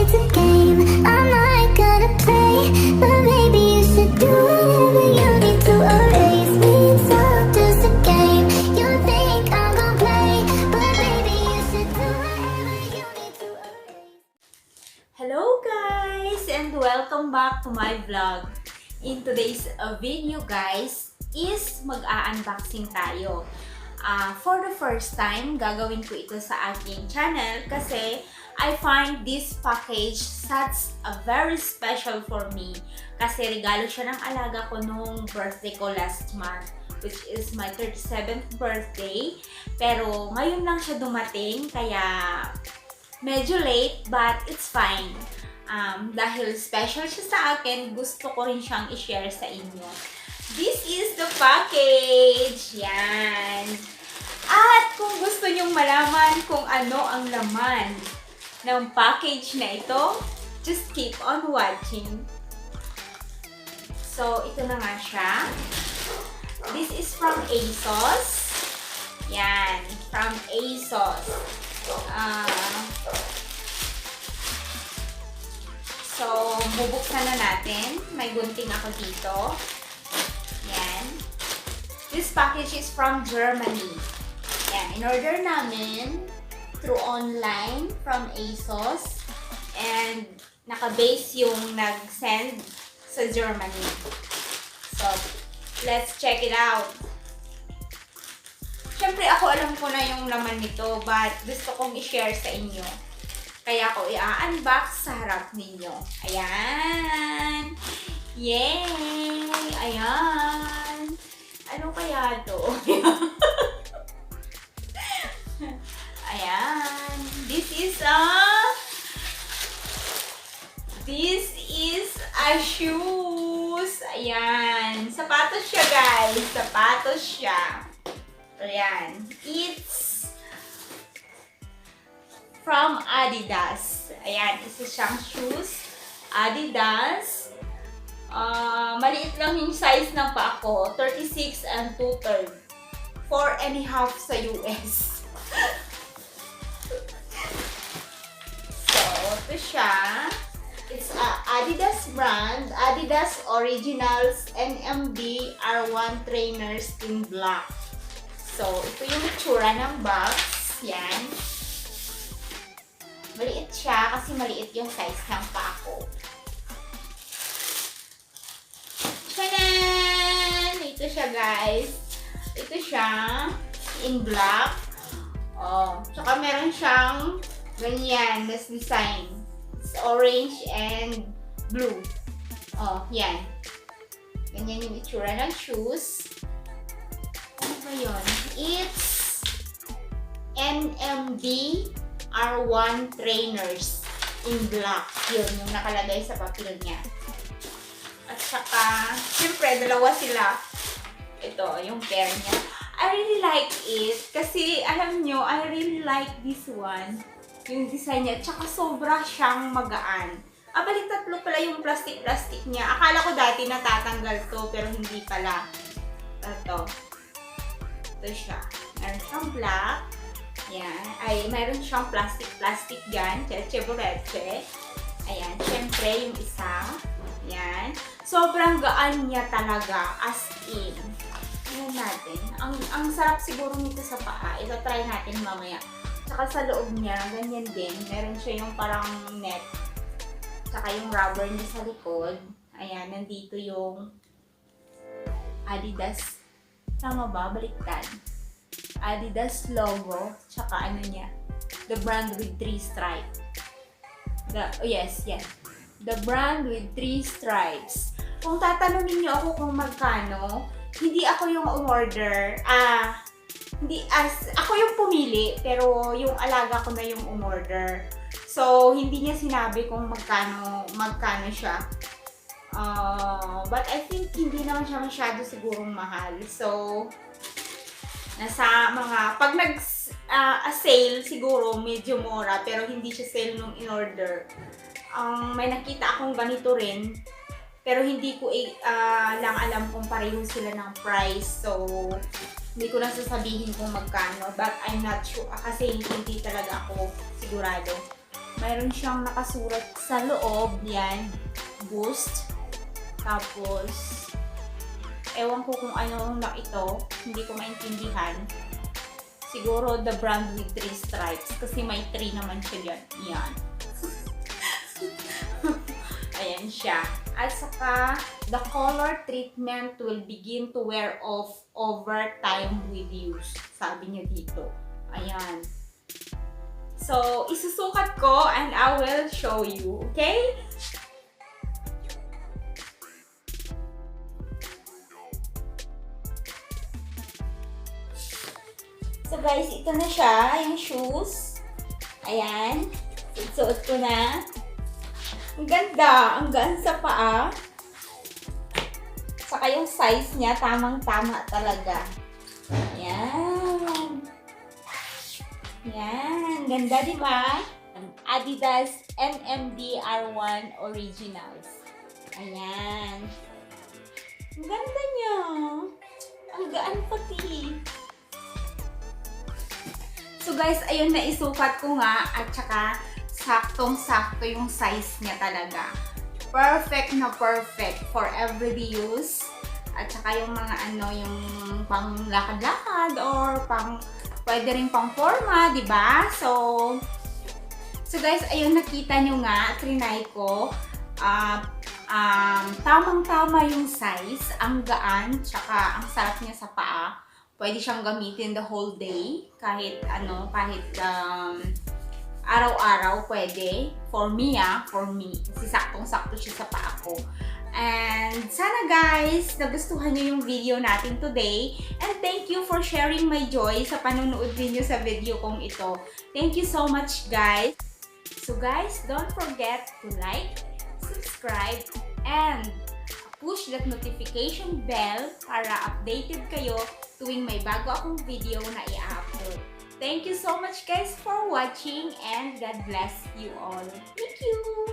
it's a game. I'm not gonna play, but maybe you should do whatever you need to erase me. It's all just a game. You think I'm gonna play, but maybe you should do whatever you need to erase. Hello guys and welcome back to my vlog. In today's video guys is mag-a-unboxing tayo. For the first time, gagawin ko ito sa aking channel kasi I find this package such a very special for me. Kasi regalo siya ng alaga ko nung birthday ko last month, which is my 37th birthday. Pero ngayon lang siya dumating, kaya medyo late, but it's fine. Dahil special siya sa akin, gusto ko rin siyang i-share sa inyo. This is the package! Yan! At kung gusto nyong malaman kung ano ang laman ng package na ito, just keep on watching. So, ito na nga siya. This is from ASOS. Yan, from ASOS. So, bubuksan na natin. May gunting ako dito. Yan. This package is from Germany. Yan. In-order namin through online from ASOS. And naka-base yung nag-send sa Germany. So, let's check it out. Siyempre, ako alam ko na yung laman nito, but gusto kong i-share sa inyo. Kaya ako i-unbox sa harap ninyo. Ayan! Yay! Ayan! Ano kaya to? Ayan! This is a shoes! Ayan! Sapatos siya guys! Sapatos siya! Ayan! It's from adidas. Ayan, isa siyang shoes. Adidas. Maliit lang yung size ng paa ko. 36 and 2/3. 4.5 sa US. So, ito siya. It's a Adidas brand. Adidas Originals NMD R1 Trainers in black. So, ito yung itsura ng box. Yan. Maliit siya kasi maliit yung size ng paa ko. Tchanan! Ito siya guys. Ito siya in black. Tsaka meron siyang ganyan na design. It's orange and blue. Yan. Ganyan yung itsura ng shoes. Ano ba yun? It's NMD R1 Trainers in black. Yun, yung nakalagay sa papel niya. At saka, siyempre, dalawa sila. Ito, yung pair niya. I really like it. Kasi, alam nyo, I really like this one. Yung design niya. Tsaka, sobra siyang magaan. Balik tatlo pala yung plastic niya. Akala ko dati natatanggal to, pero hindi pala. Ito. Ito siya. Meron siyang black. Yan. Ay, mayroon siyang plastic dyan. Cheche-boreche. Ayan. Siyempre, yung isa. Yan. Sobrang gaan niya talaga. As in. Ayan natin. Ang sarap siguro nito sa paa. Ito try natin mamaya. Tsaka sa loob niya, ganyan din. Meron siya yung parang net. Tsaka yung rubber niya sa likod. Ayan. Nandito yung Adidas. Tama ba? Baliktad. Adidas logo, tsaka ano niya, the brand with 3 stripes. Yes. The brand with 3 stripes. Kung tatanungin niyo ako kung magkano, hindi ako yung umorder. Ako yung pumili, pero yung alaga ko na yung umorder. So, hindi niya sinabi kung magkano siya. But I think hindi naman siya masyado sigurong mahal. So, nasa mga, pag nag-sale siguro medyo mura, pero hindi siya sale nung in-order. May nakita akong ganito rin, pero hindi ko lang alam kung pareho sila ng price. So, hindi ko na sasabihin kung magkano, but I'm not sure kasi hindi talaga ako sigurado. Mayroon siyang nakasulat sa loob. Yan. Boost. Tapos, ewan ko kung ano na ito. Hindi ko maintindihan. Siguro the brand with 3 stripes. Kasi may 3 naman siya dyan. Yan. Ayan siya. At saka, the color treatment will begin to wear off over time with use. Sabi niya dito. Ayan. So, isusukat ko and I will show you. Okay? So guys, ito na siya, yung shoes. Ayan. Isuot ko na. Ang ganda. Ang gaan sa paa. Saka yung size niya, tamang-tama talaga. Ayan. Yan. Ganda, di ba? Adidas NMD R1 Originals. Ayan. Ang ganda niya. Ang gaan pati. So guys, ayun na isukat ko nga at saka saktong-sakto yung size niya talaga. Perfect na perfect for everyday use. At saka yung mga ano, yung pang lakad-lakad or pang pwede rin pang forma, di ba? So guys, ayun nakita nyo nga, trinay ko. Tamang-tama yung size, ang gaan, tsaka ang sarap niya sa paa. Pwede siyang gamitin the whole day, kahit ano, kahit araw-araw pwede. For me, for me. Kasi saktong-sakto siya sa paa ko. And sana guys, nagustuhan niyo yung video natin today. And thank you for sharing my joy sa panonood niyo sa video kong ito. Thank you so much guys. So guys, don't forget to like, subscribe, and push that notification bell para updated kayo tuwing may bago akong video na i-upload. Thank you so much guys for watching and God bless you all. Thank you!